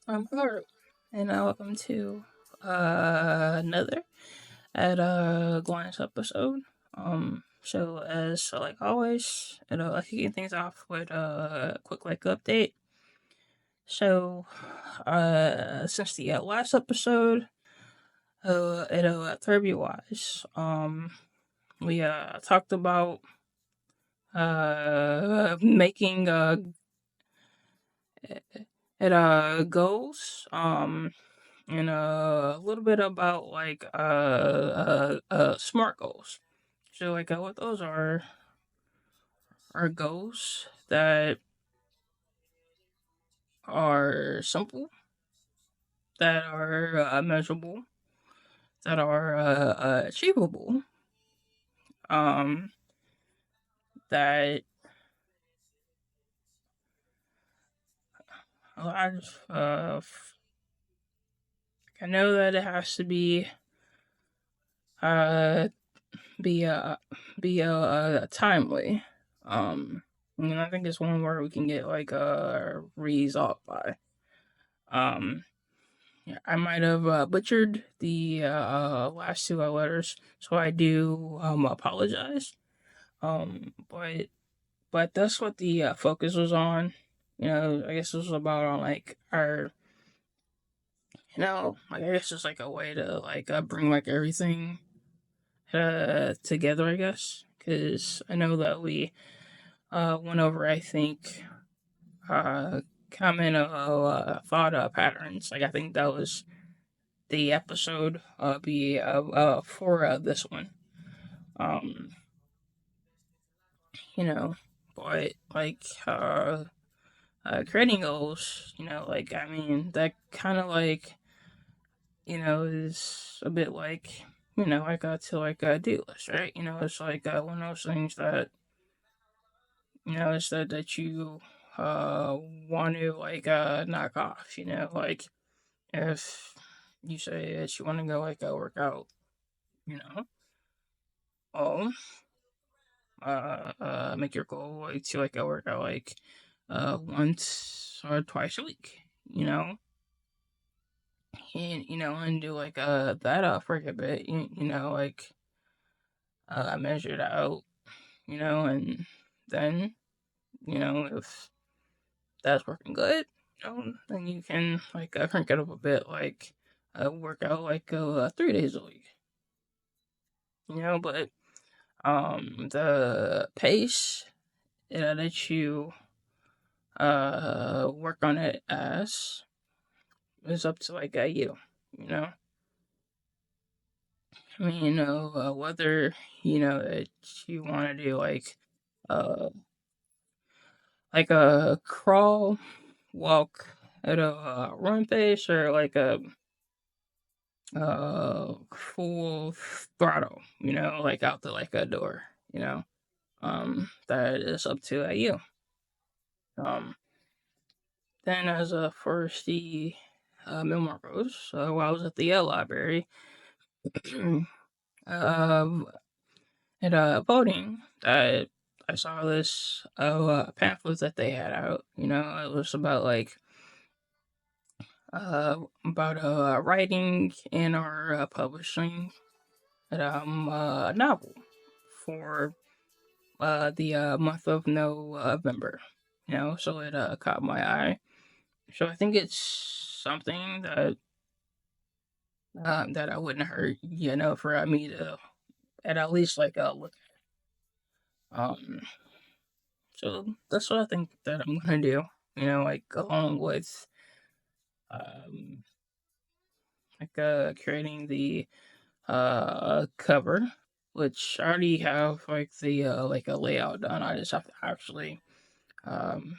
Hello, and welcome to another glance episode. Like always, kicking things off with a quick update. So, since the last episode, therapy wise, we talked about making goals. And a little bit about SMART goals. So what those are goals that are simple, that are measurable, that are achievable. Um, that I just, I know that it has to uh be timely. And I think it's one where we can get result by. Um, Yeah, I might have butchered the last two letters, so I do apologize. But that's what the focus was on. I guess it was about on our, I guess it's like a way to bring everything together. I guess because I know that we went over, I think, common thought patterns. I think that was the episode be for this one. Um, you know, but creating goals, that kind of is a bit I got to a do list, right? It's one of those things that it's that you want to knock off. If you say that you want to go work out, you know, oh, make your goal to go work out once or twice a week, and do that for a bit, measure it out, and then if that's working good, then you can crank it up a bit, work out 3 days a week, but the pace that you work on it as is up to you know. Whether that you want to do uh a crawl, walk at a run pace, or full throttle, out the a door, that is up to you. Um, then as first the memoir goes, while I was at the library, uh, at voting, I saw this pamphlet that they had out. It was about writing and or publishing a novel for the month of November. So it caught my eye. So I think it's something that I wouldn't hurt, for me to at least look. Um, so that's what I think that I'm gonna do. Along with um, creating the cover, which I already have the a layout done. I just have to actually um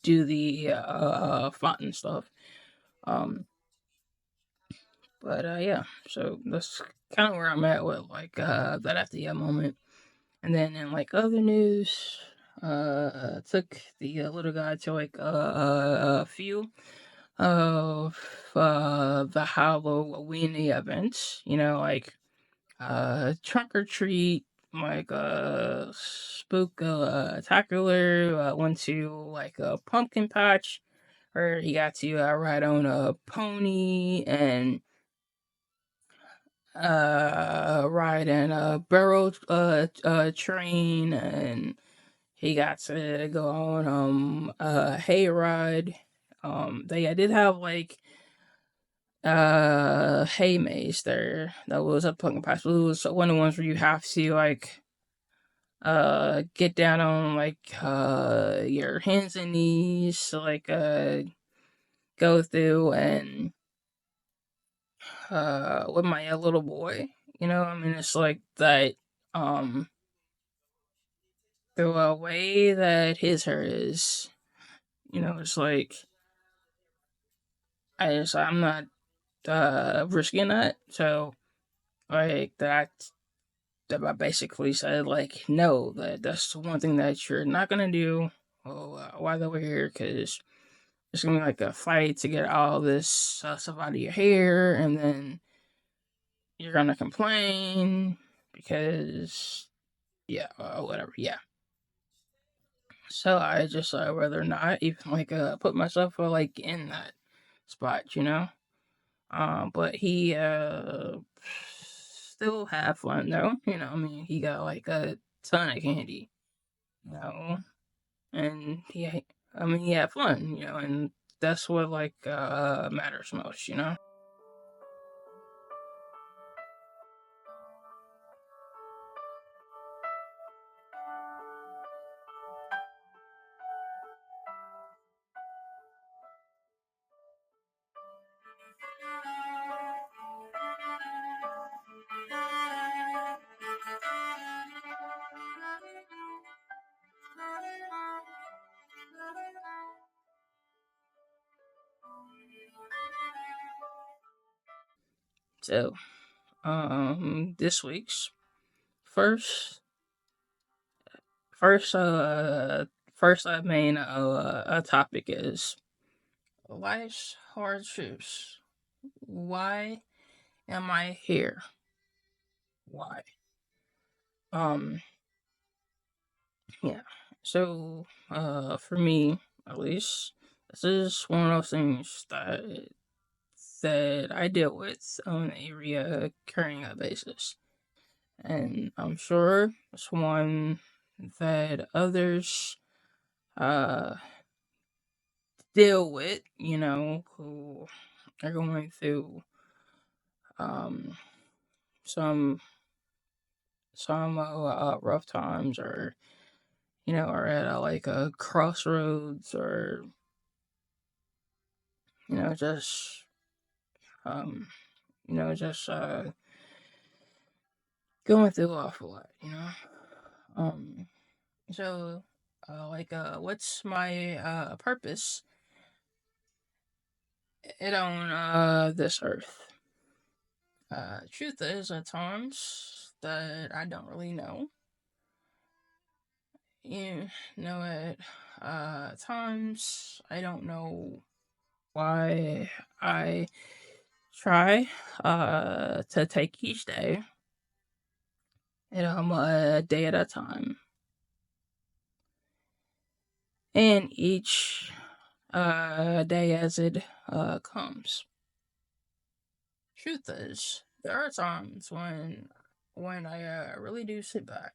do the font and stuff. Um, but yeah, so that's kind of where I'm at with that at the moment. And then in other news, took the little guy to a few of the Halloween events. Trunk or treat, spook spectacular. Went to a pumpkin patch. where he got to ride on a pony and ride in a barrel train, and he got to go on a hayride. They did have like hay maze there that was a pumpkin patch. It was one of the ones where you have to like get down on like your hands and knees to like go through, and with my little boy, I mean, it's like that um the way that his hair is, it's like I'm not risking that. So like that I basically said like no, that's the one thing that you're not gonna do. Oh, while we're here, because it's gonna be like a fight to get all this stuff out of your hair, and then you're gonna complain because yeah, whatever, yeah. So I just rather not even like put myself like in that spot. But he still had fun though. I mean, he got like a ton of candy. You know, and I mean, he had fun. And that's what like matters most. So, this week's first, first, first main topic is life's hardships. Why am I here? Why? Um, yeah. So, for me, at least, this is one of those things that I deal with on a recurring basis, and I'm sure it's one that others uh deal with. Who are going through um some rough times, or are at like a crossroads, or just um just going through awful lot. um so like what's my purpose on this earth? Truth is, at times that I don't really know. You at times I don't know why I try to take each day, a day at a time, and each day as it comes. Truth is, there are times when I really do sit back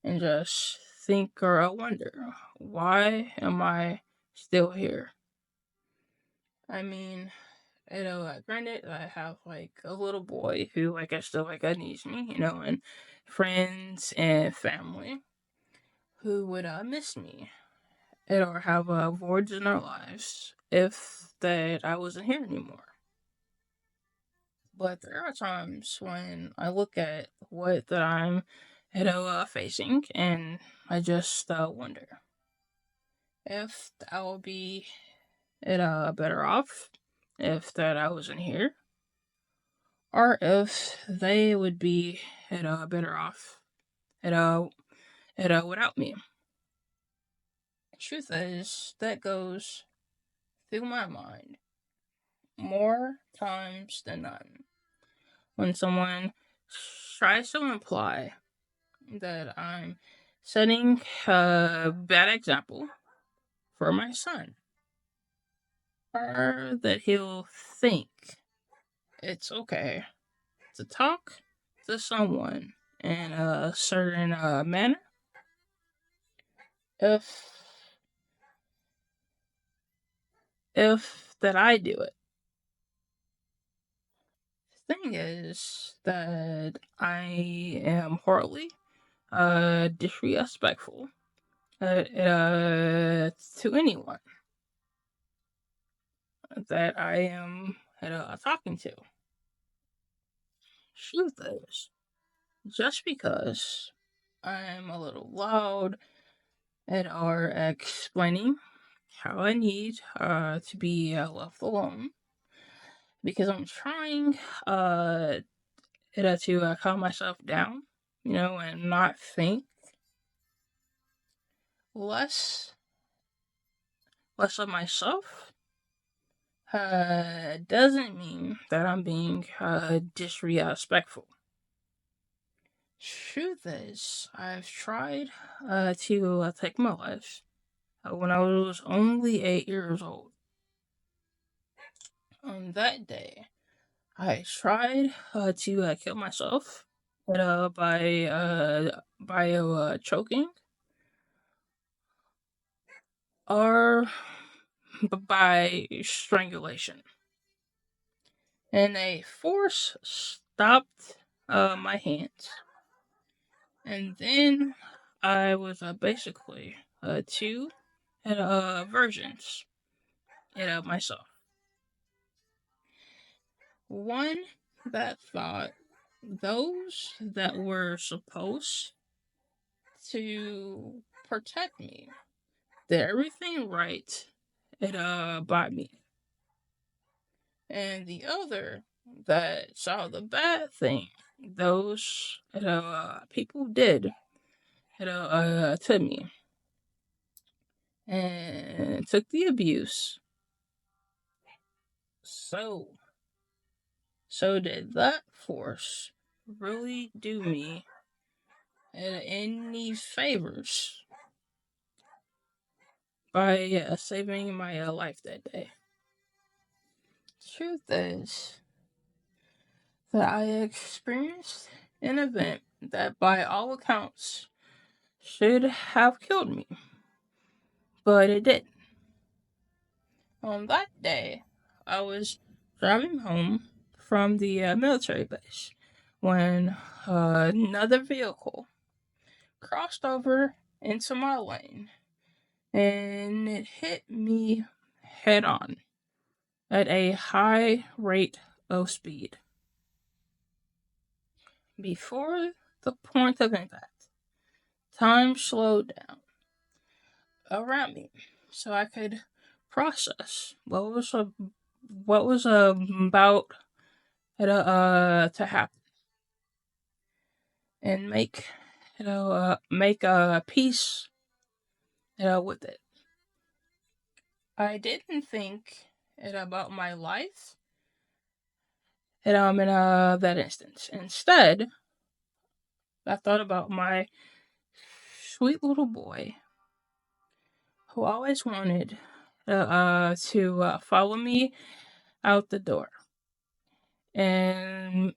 and just think or wonder, why am I still here? I mean, granted, I have like a little boy who like I still like needs me, and friends and family who would miss me, or have voids in our lives if that I wasn't here anymore. But there are times when I look at what that I'm, facing, and I just wonder if I will be better off if that I wasn't here, or if they would be better off at without me. Truth is, that goes through my mind more times than none when someone tries to imply that I'm setting a bad example for my son. or that he'll think it's okay to talk to someone in a certain manner if that I do it. The thing is that I am hardly disrespectful to anyone that I am talking to. Truth is, just because I'm a little loud and are explaining how I need to be left alone, because I'm trying to calm myself down, and not think less of myself. Doesn't mean that I'm being disrespectful. Truth is, I've tried to take my life when I was only 8 years old. On that day, I tried to kill myself by bio choking or by strangulation. And a force stopped my hands. And then I was basically two versions of myself. One that thought those that were supposed to protect me did everything right by me. And the other that saw the bad thing those people did to me and took the abuse. So did that force really do me any favors by saving my life that day? Truth is that I experienced an event that, by all accounts, should have killed me, but it didn't. On that day, I was driving home from the military base when another vehicle crossed over into my lane and it hit me head on at a high rate of speed. Before the point of impact, time slowed down around me so I could process what was about to happen and make a peace with it. I didn't think about my life in that instance. Instead, I thought about my sweet little boy who always wanted to follow me out the door, and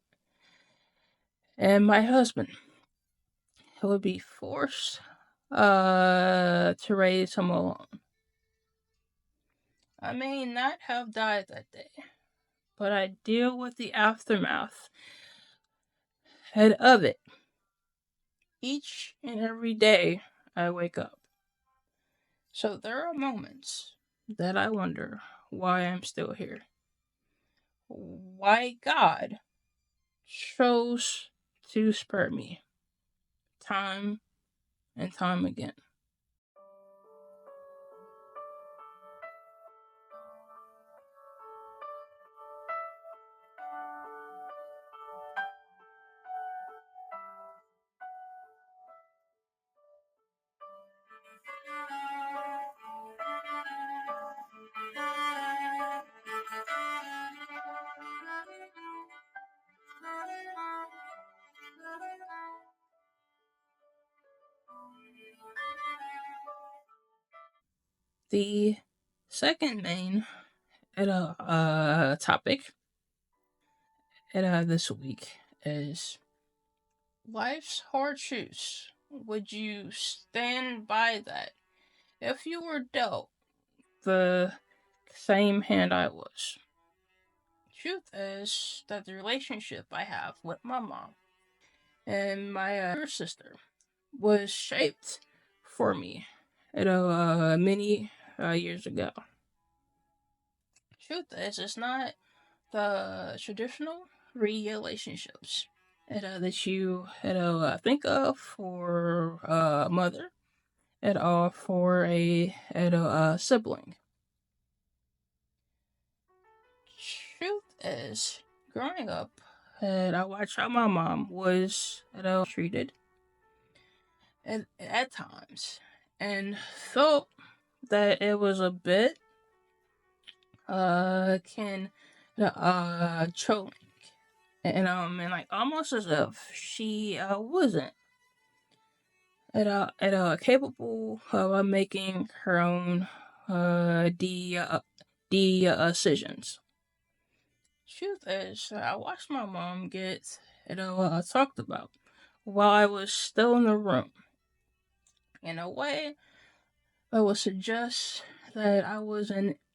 my husband who would be forced to raise him alone. I may not have died that day, but I deal with the aftermath of it each and every day I wake up. So there are moments that I wonder why I'm still here. Why God chose to spare me time and time again. The second main at a topic at this week is life's hard shoes. Would you stand by that if you were dealt the same hand I was? Truth is that the relationship I have with my mom and my sister was shaped for me, many years ago. Truth is, it's not the traditional relationships that you think of for a mother at all for a sibling. Truth is, growing up, and I watched how my mom was treated at times, and felt that it was a bit can choke, and like almost as if she wasn't capable of making her own decisions. Truth is, I watched my mom get talked about while I was still in the room in a way that would suggest that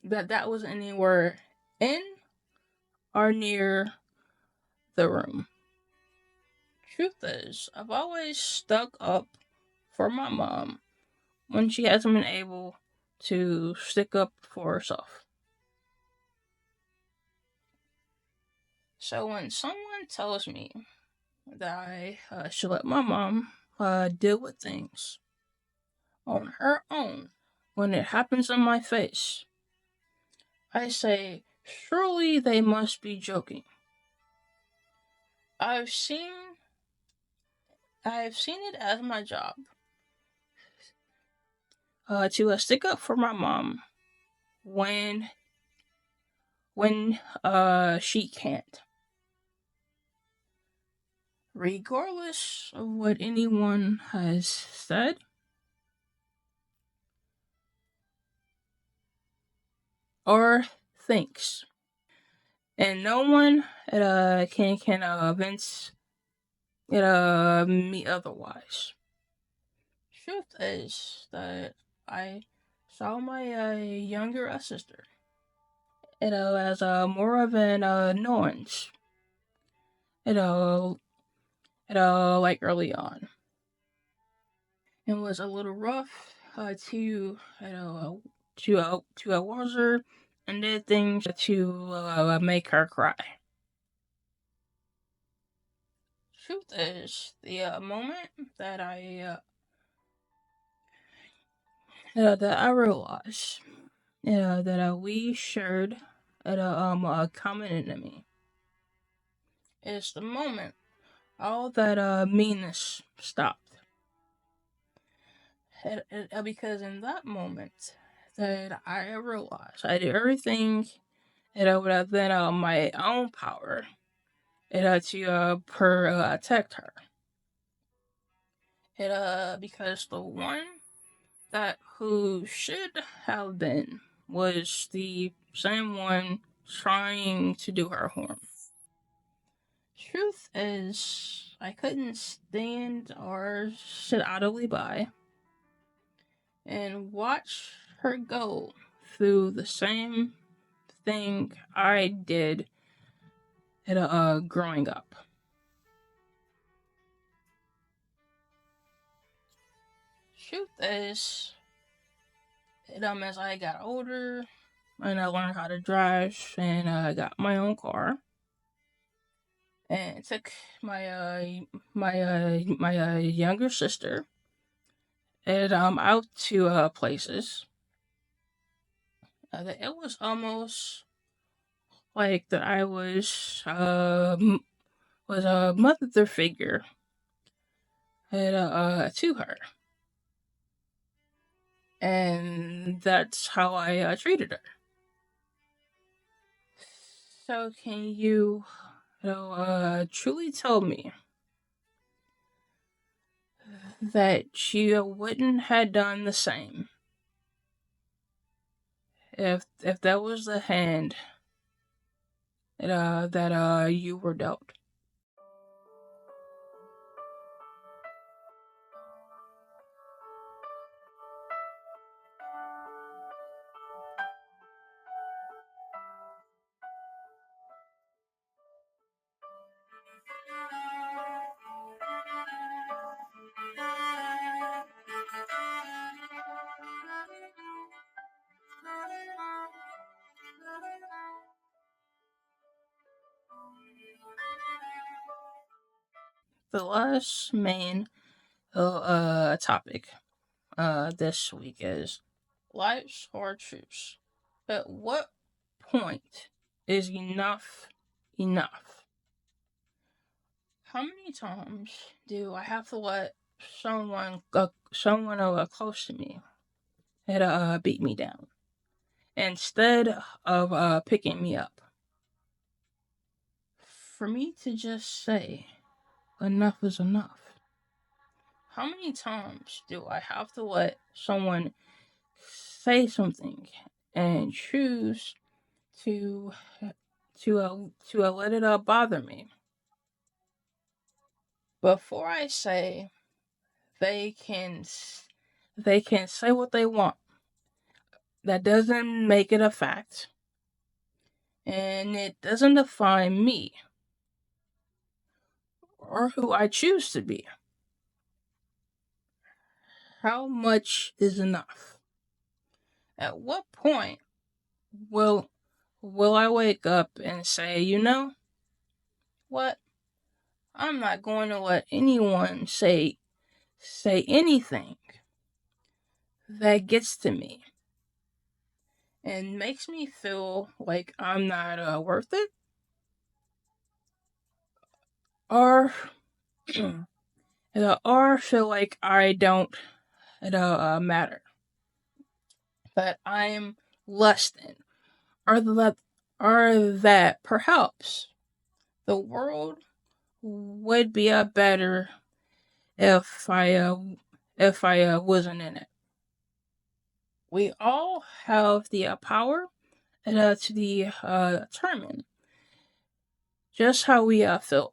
that was anywhere in or near the room. Truth is, I've always stuck up for my mom when she hasn't been able to stick up for herself. So when someone tells me that I should let my mom deal with things on her own when it happens in my face, I say, surely they must be joking. I've seen it as my job to stick up for my mom when she can't, regardless of what anyone has said or thinks, and no one can convince me otherwise. Truth is that I saw my younger sister as more of an annoyance like early on, and was a little rough to watch her and did things to make her cry. Truth is, the moment that I realized that we shared a common enemy is the moment all that meanness stopped. Because in that moment that I realized I did everything that I would have been my own power to protect her. Because the one that who should have been was the same one trying to do her harm. Truth is, I couldn't stand or sit idly by and watch her go through the same thing I did growing up. Truth is, as I got older and I learned how to drive and I got my own car and took my younger sister and out to places that it was almost like that I was a mother figure to her, and that's how I treated her. So can you truly tell me that you wouldn't have done the same if that was the hand that you were dealt. The last main topic this week is life's hard truths. At what point is enough enough? How many times do I have to let someone close to me beat me down instead of picking me up? For me to just say enough is enough. How many times do I have to let someone say something and choose to let it bother me before I say they can they can say what they want? That doesn't make it a fact, and it doesn't define me or who I choose to be. How much is enough? At what point will I wake up and say, you know what? I'm not going to let anyone say anything that gets to me and makes me feel like I'm not worth it, or or feel like I don't matter, that I'm less than, or that perhaps the world would be better if I wasn't in it. We all have the power to determine just how we feel,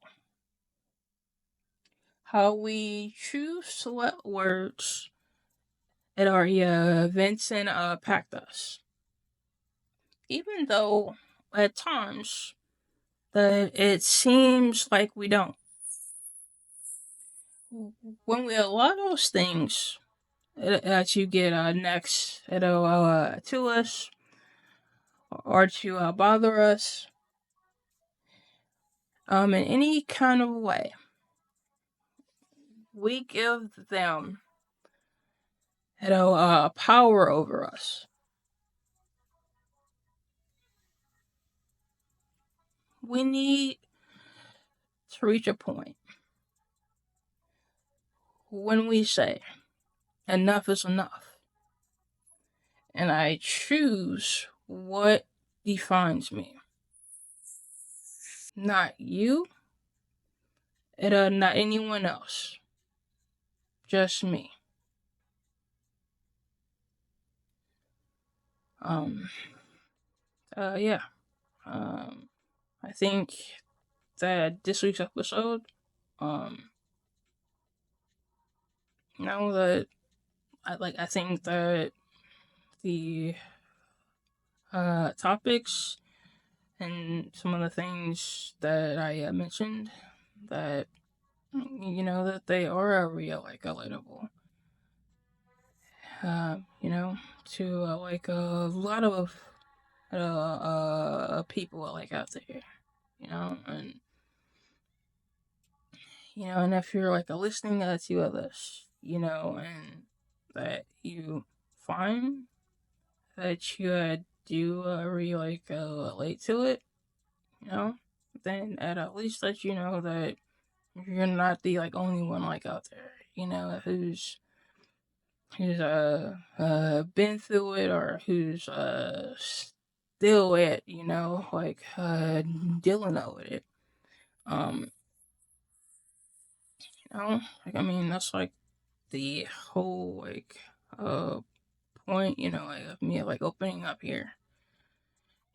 how we choose to let words at our events and impact us, even though at times that it seems like we don't. When we allow those things to get next to us or to bother us in any kind of way, we give them power over us. We need to reach a point when we say enough is enough, and I choose what defines me, not you, and not anyone else, just me. Um, yeah. I think that this week's episode, um, now that I think that the topics and some of the things that I mentioned, that that they are relatable. To like a lot of people out there, and and if you're listening to this, and that you find that you do really relate to it, then at least that that you're not the only one out there, who's been through it, or who's still at dealing with it. Um, I mean, that's the whole uh point, like of me like opening up here,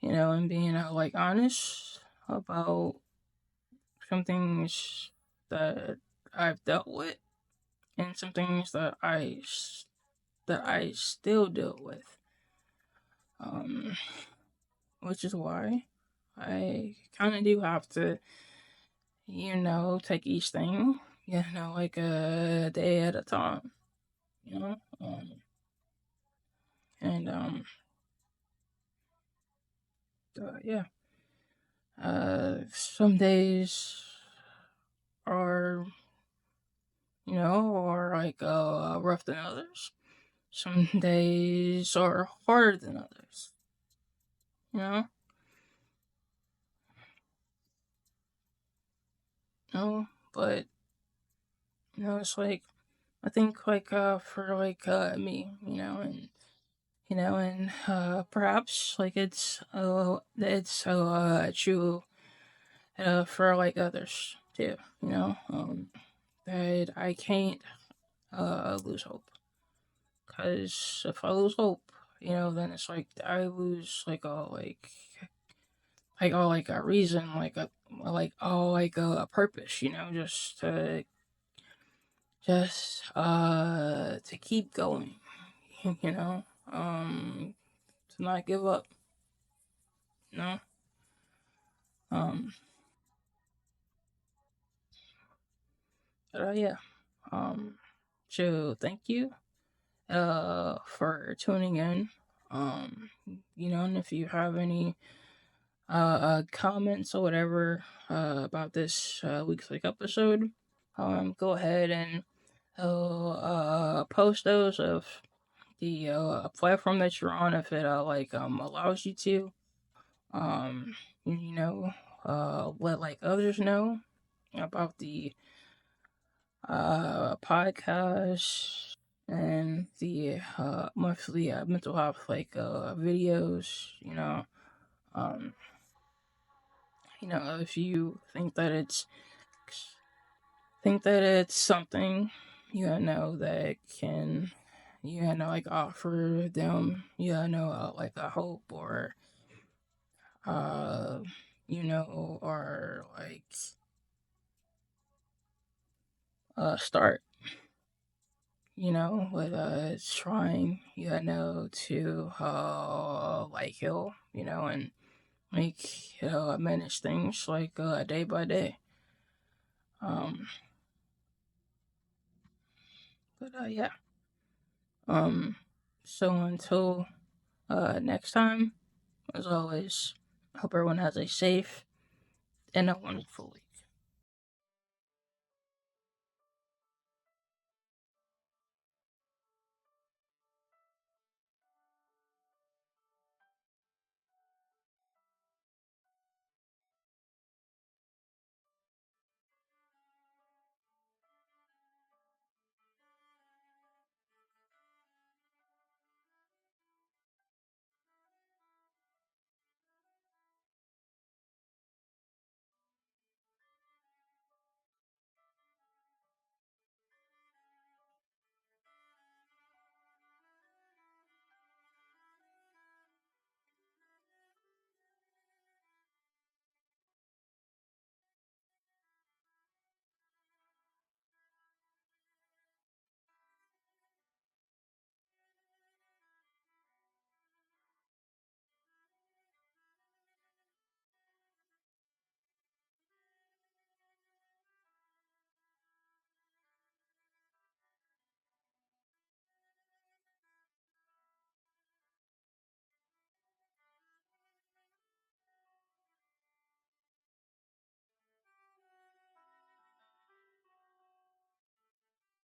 and being like honest about some things that I've dealt with and some things that I still deal with. Um, which is why I kind of do have to, take each thing, like a day at a time, you know. And yeah. Some days are, are like rough than others. Some days are harder than others. You know, but it's like I think like for like me, and perhaps like it's so true for like others too. That I can't lose hope, because if I lose hope, then it's like I lose all like a reason, a purpose, just to keep going, you know, to not give up, you know, um, but yeah, um, so thank you, for tuning in, and if you have any, comments or whatever, about this, week's like episode, go ahead and, post those of the platform that you're on if it allows you to. You know, let like others know about the podcast and the monthly mental health videos. Um, if you think that it's something that can offer them like a hope, or uh or like start with trying to like heal, and make manage things like day by day. um but yeah, um so until next time, as always, hope everyone has a safe and a wonderful week.